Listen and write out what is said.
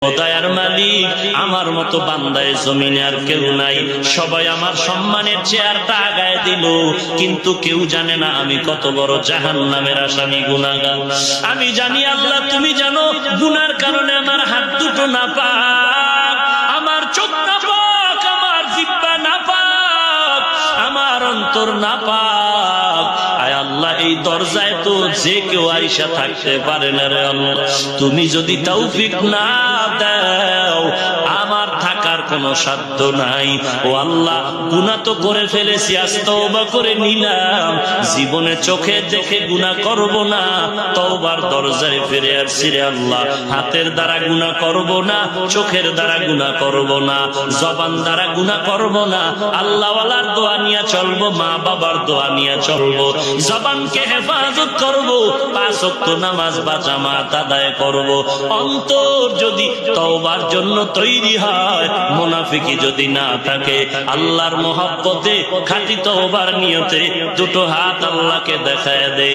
দয়ার মালিক, আমার মতো বান্দায় জমিনে আর কেউ নাই। সবাই আমার সম্মানের চেয়ারটা আগায় দিল, কিন্তু কেউ জানে না আমি কত বড় জাহান্নামের আসামি, গুনাহগার। আমি জানি আল্লাহ তুমি জানো, গুনার কারণে আমার হাত দুটো নাপাক, আমার চোখ নাপাক, আমার জিহ্বা নাপাক, আমার অন্তর নাপাক। আয় আল্লাহ, এই দরজায় তো যে কেউ আইসা থাকতে পারে না রে আল্লাহ। তুমি যদি তৌফিক না দাও, আমার থাকার কোনো সাধ্য নাই। ও আল্লাহ, গুনাহ তো করে ফেলেছি, আজ তওবা করে নিলাম, জীবনে চোখে দেখে গুনাহ করব না, তওবার দরজায় ফিরে আসছি রে আল্লাহ। হাতের দ্বারা গুনাহ করব না, চোখের দ্বারা গুনাহ করব না, জবান দ্বারা গুনাহ করব না। আল্লাহওয়ালার দোয়া নিয়ে চলবো, মা বাবার দোয়া নিয়ে চলবো, জবানকে হেফাজত করব, 5 ওয়াক্ত নামাজ বা জামাত আদায় করব। অন্তর যদি তওবার জন্য তৈরি হয়, মুনাফিকি যদি না থাকে, আল্লাহর মহব্বতে খাঁটি তওবার নিয়তে দুটো হাত আল্লাহকে দেখায় দে।